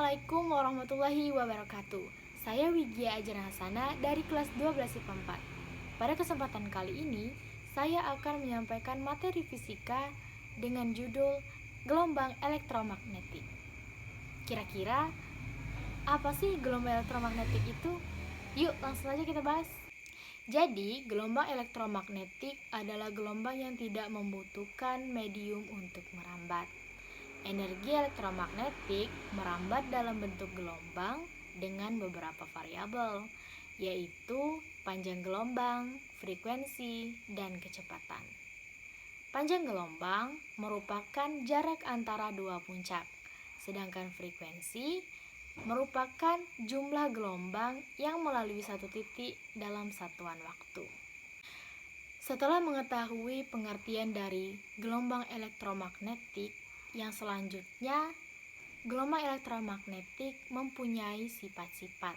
Assalamualaikum warahmatullahi wabarakatuh. Saya Wigia Ajana Hasana dari kelas 12 IPA 4. Pada kesempatan kali ini, saya akan menyampaikan materi fisika dengan judul gelombang elektromagnetik. Kira-kira apa sih gelombang elektromagnetik itu? Yuk, langsung aja kita bahas. Jadi, gelombang elektromagnetik adalah gelombang yang tidak membutuhkan medium untuk merambat. Energi elektromagnetik merambat dalam bentuk gelombang dengan beberapa variabel, yaitu panjang gelombang, frekuensi, dan kecepatan. Panjang gelombang merupakan jarak antara dua puncak, sedangkan frekuensi merupakan jumlah gelombang yang melalui satu titik dalam satuan waktu. Setelah mengetahui pengertian dari gelombang elektromagnetik, yang selanjutnya, gelombang elektromagnetik mempunyai sifat-sifat.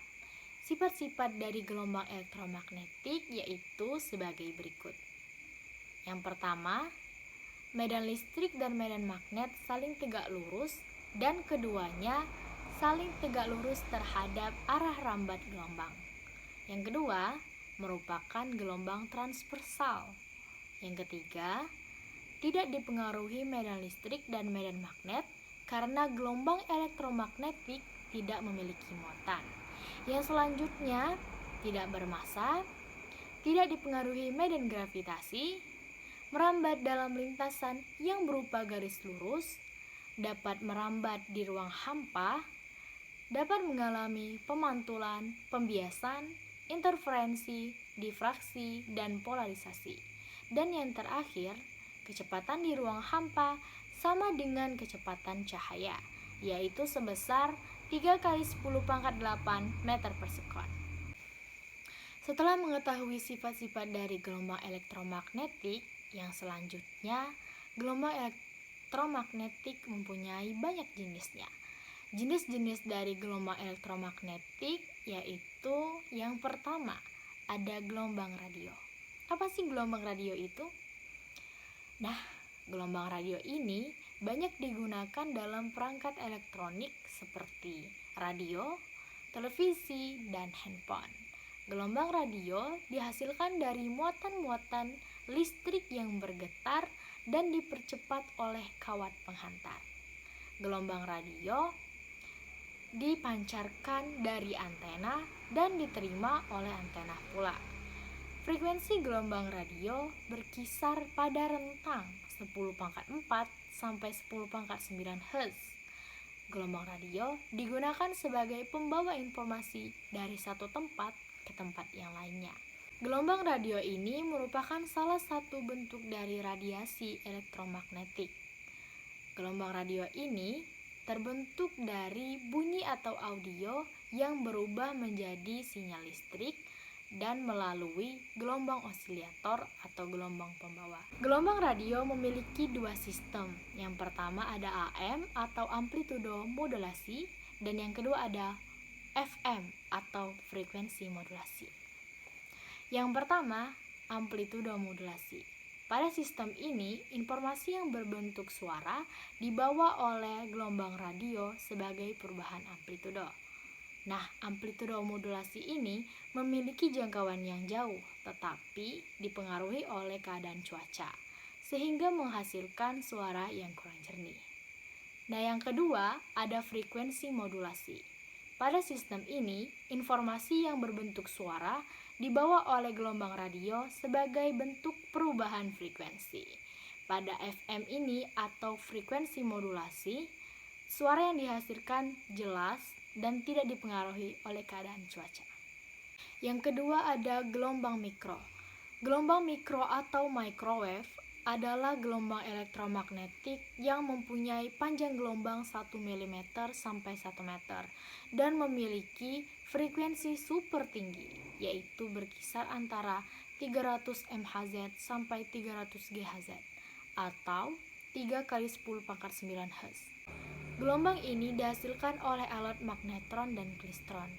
Sifat-sifat dari gelombang elektromagnetik yaitu sebagai berikut. Yang pertama, medan listrik dan medan magnet saling tegak lurus dan keduanya saling tegak lurus terhadap arah rambat gelombang. Yang kedua, merupakan gelombang transversal. Yang ketiga, tidak dipengaruhi medan listrik dan medan magnet karena gelombang elektromagnetik tidak memiliki muatan. Yang selanjutnya, tidak bermassa, tidak dipengaruhi medan gravitasi, merambat dalam lintasan yang berupa garis lurus, dapat merambat di ruang hampa, dapat mengalami pemantulan, pembiasan, interferensi, difraksi, dan polarisasi. Dan yang terakhir, kecepatan di ruang hampa sama dengan kecepatan cahaya, yaitu sebesar 3 kali 10 pangkat 8 meter per sekon. Setelah mengetahui sifat-sifat dari gelombang elektromagnetik, yang selanjutnya, gelombang elektromagnetik mempunyai banyak jenisnya. Jenis-jenis dari gelombang elektromagnetik yaitu yang pertama, ada gelombang radio. Apa sih gelombang radio itu? Nah, gelombang radio ini banyak digunakan dalam perangkat elektronik seperti radio, televisi, dan handphone. Gelombang radio dihasilkan dari muatan-muatan listrik yang bergetar dan dipercepat oleh kawat penghantar. Gelombang radio dipancarkan dari antena dan diterima oleh antena pula. Frekuensi gelombang radio berkisar pada rentang 10 pangkat 4 sampai 10 pangkat 9 Hz. Gelombang radio digunakan sebagai pembawa informasi dari satu tempat ke tempat yang lainnya. Gelombang radio ini merupakan salah satu bentuk dari radiasi elektromagnetik. Gelombang radio ini terbentuk dari bunyi atau audio yang berubah menjadi sinyal listrik dan melalui gelombang osilator atau gelombang pembawa. Gelombang radio memiliki dua sistem. Yang pertama ada AM atau amplitudo modulasi dan yang kedua ada FM atau frekuensi modulasi. Yang pertama, amplitudo modulasi. Pada sistem ini, informasi yang berbentuk suara dibawa oleh gelombang radio sebagai perubahan amplitudo. Nah, amplitudo modulasi ini memiliki jangkauan yang jauh, tetapi dipengaruhi oleh keadaan cuaca, sehingga menghasilkan suara yang kurang jernih. Nah, yang kedua, ada frekuensi modulasi. Pada sistem ini, informasi yang berbentuk suara dibawa oleh gelombang radio sebagai bentuk perubahan frekuensi. Pada FM ini atau frekuensi modulasi, suara yang dihasilkan jelas dan tidak dipengaruhi oleh keadaan cuaca. Yang kedua ada gelombang mikro. Gelombang mikro atau microwave adalah gelombang elektromagnetik yang mempunyai panjang gelombang 1 mm sampai 1 meter dan memiliki frekuensi super tinggi, yaitu berkisar antara 300 MHz sampai 300 GHz atau 3 kali 10 pangkat 9 Hz. Gelombang ini dihasilkan oleh alat magnetron dan klistron.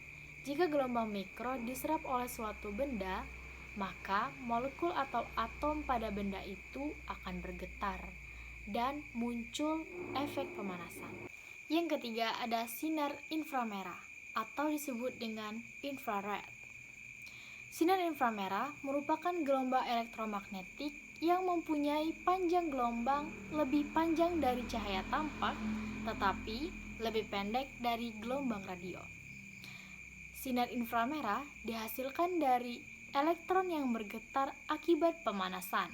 Jika gelombang mikro diserap oleh suatu benda, maka molekul atau atom pada benda itu akan bergetar dan muncul efek pemanasan. Yang ketiga ada sinar inframerah atau disebut dengan infrared. Sinar inframerah merupakan gelombang elektromagnetik yang mempunyai panjang gelombang lebih panjang dari cahaya tampak, tetapi lebih pendek dari gelombang radio. Sinar inframerah dihasilkan dari elektron yang bergetar akibat pemanasan.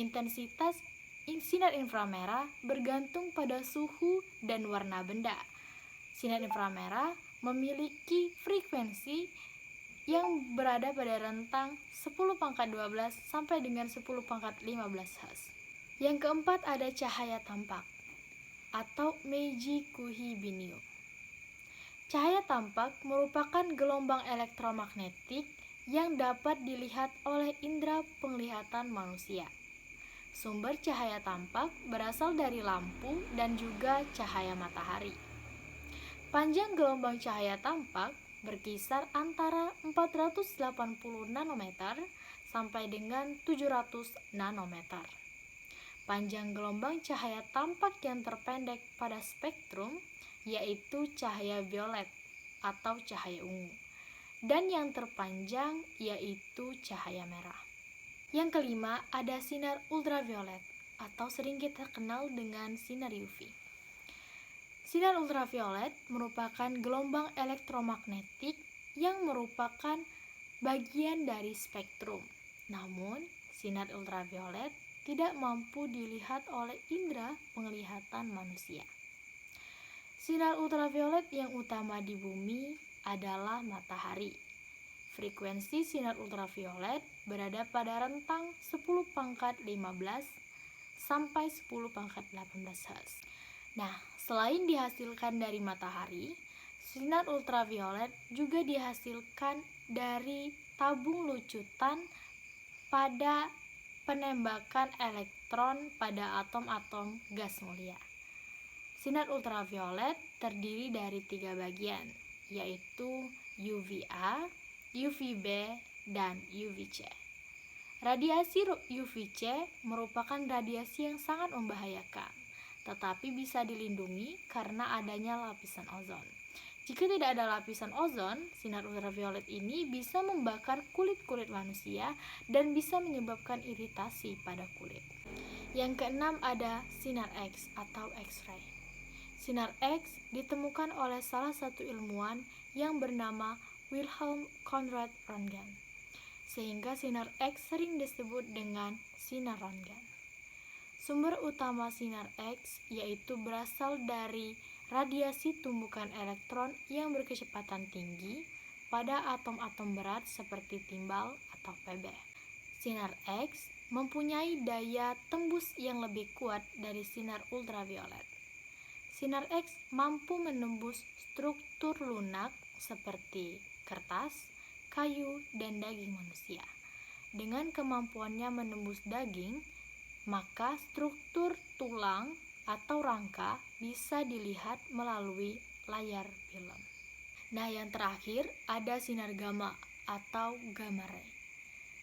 Intensitas sinar inframerah bergantung pada suhu dan warna benda. Sinar inframerah memiliki frekuensi yang berada pada rentang 10⁻12 sampai dengan 10⁻15 Hz. Yang keempat ada cahaya tampak atau Meiji Kuhi Binyu. Cahaya tampak merupakan gelombang elektromagnetik yang dapat dilihat oleh indera penglihatan manusia. Sumber cahaya tampak berasal dari lampu dan juga cahaya matahari. Panjang gelombang cahaya tampak berkisar antara 480 nanometer sampai dengan 700 nanometer. Panjang gelombang cahaya tampak yang terpendek pada spektrum yaitu cahaya violet atau cahaya ungu, dan yang terpanjang yaitu cahaya merah. Yang kelima ada sinar ultraviolet atau sering kita kenal dengan sinar UV. Sinar ultraviolet merupakan gelombang elektromagnetik yang merupakan bagian dari spektrum. Namun, sinar ultraviolet tidak mampu dilihat oleh indera penglihatan manusia. Sinar ultraviolet yang utama di bumi adalah matahari. Frekuensi sinar ultraviolet berada pada rentang 10⁻15 sampai 10⁻18 Hz. Nah, selain dihasilkan dari matahari, sinar ultraviolet juga dihasilkan dari tabung lucutan pada penembakan elektron pada atom-atom gas mulia. Sinar ultraviolet terdiri dari 3 bagian, yaitu UVA, UVB, dan UVC. Radiasi UVC merupakan radiasi yang sangat membahayakan, tetapi bisa dilindungi karena adanya lapisan ozon. Jika tidak ada lapisan ozon, sinar ultraviolet ini bisa membakar kulit-kulit manusia dan bisa menyebabkan iritasi pada kulit. Yang keenam ada sinar X atau X-ray. Sinar X ditemukan oleh salah satu ilmuwan yang bernama Wilhelm Conrad Röntgen, sehingga sinar X sering disebut dengan sinar Röntgen. Sumber utama sinar X yaitu berasal dari radiasi tumbukan elektron yang berkecepatan tinggi pada atom-atom berat seperti timbal atau Pb. Sinar X mempunyai daya tembus yang lebih kuat dari sinar ultraviolet. Sinar X mampu menembus struktur lunak seperti kertas, kayu, dan daging manusia. Dengan kemampuannya menembus daging, maka struktur tulang atau rangka bisa dilihat melalui layar film. Nah, yang terakhir ada sinar gamma atau gamma ray.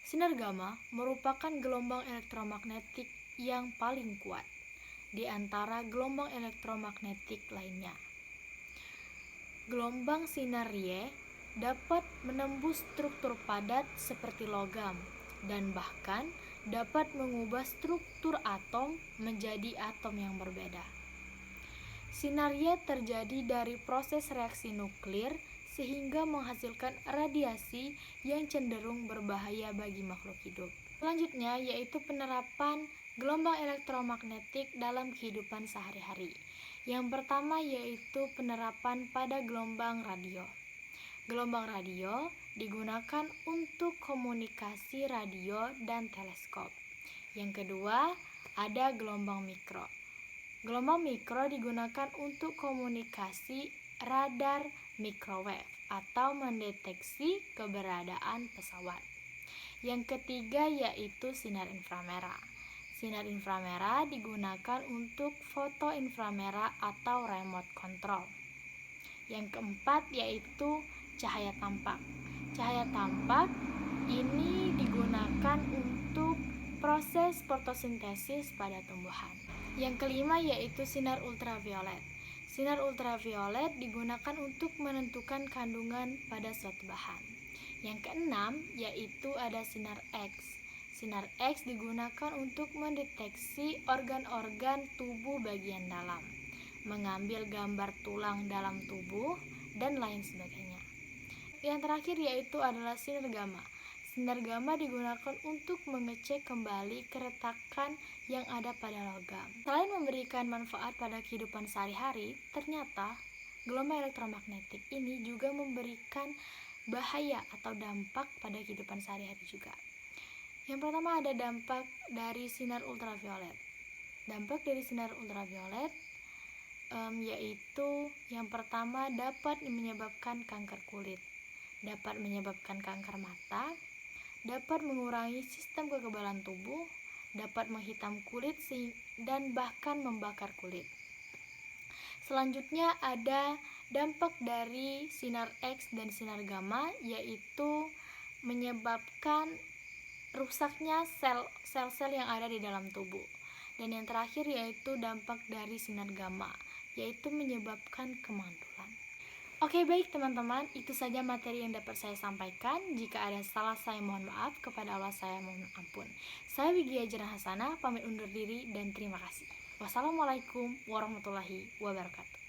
Sinar gamma merupakan gelombang elektromagnetik yang paling kuat di antara gelombang elektromagnetik lainnya. Gelombang sinar Y dapat menembus struktur padat seperti logam dan bahkan dapat mengubah struktur atom menjadi atom yang berbeda. Sinar Y terjadi dari proses reaksi nuklir sehingga menghasilkan radiasi yang cenderung berbahaya bagi makhluk hidup. Selanjutnya yaitu penerapan gelombang elektromagnetik dalam kehidupan sehari-hari. Yang pertama yaitu penerapan pada gelombang radio. Gelombang radio digunakan untuk komunikasi radio dan teleskop. Yang kedua, ada gelombang mikro. Gelombang mikro digunakan untuk komunikasi radar microwave atau mendeteksi keberadaan pesawat. Yang ketiga yaitu sinar inframerah. Sinar inframerah digunakan untuk foto inframerah atau remote control. Yang keempat yaitu cahaya tampak. Cahaya tampak ini digunakan untuk proses fotosintesis pada tumbuhan. Yang kelima yaitu sinar ultraviolet. Sinar ultraviolet digunakan untuk menentukan kandungan pada suatu bahan. Yang keenam yaitu ada sinar X. Sinar X digunakan untuk mendeteksi organ-organ tubuh bagian dalam, mengambil gambar tulang dalam tubuh, dan lain sebagainya. Yang terakhir yaitu adalah sinar gamma. Sinar gamma digunakan untuk mengecek kembali keretakan yang ada pada logam. Selain memberikan manfaat pada kehidupan sehari-hari, ternyata gelombang elektromagnetik ini juga memberikan bahaya atau dampak pada kehidupan sehari-hari juga. Yang pertama ada dampak dari sinar ultraviolet. Dampak dari sinar ultraviolet yaitu yang pertama dapat menyebabkan kanker kulit, dapat menyebabkan kanker mata, dapat mengurangi sistem kekebalan tubuh, dapat menghitam kulit dan bahkan membakar kulit. Selanjutnya ada dampak dari sinar X dan sinar gamma, yaitu menyebabkan rusaknya sel-sel yang ada di dalam tubuh. Dan yang terakhir yaitu dampak dari sinar gamma, yaitu menyebabkan kemandulan. Oke, baik teman-teman, itu saja materi yang dapat saya sampaikan. Jika ada salah, saya mohon maaf. Kepada Allah saya mohon ampun. Saya Widya Jana Hasanah, pamit undur diri dan terima kasih. Wassalamualaikum warahmatullahi wabarakatuh.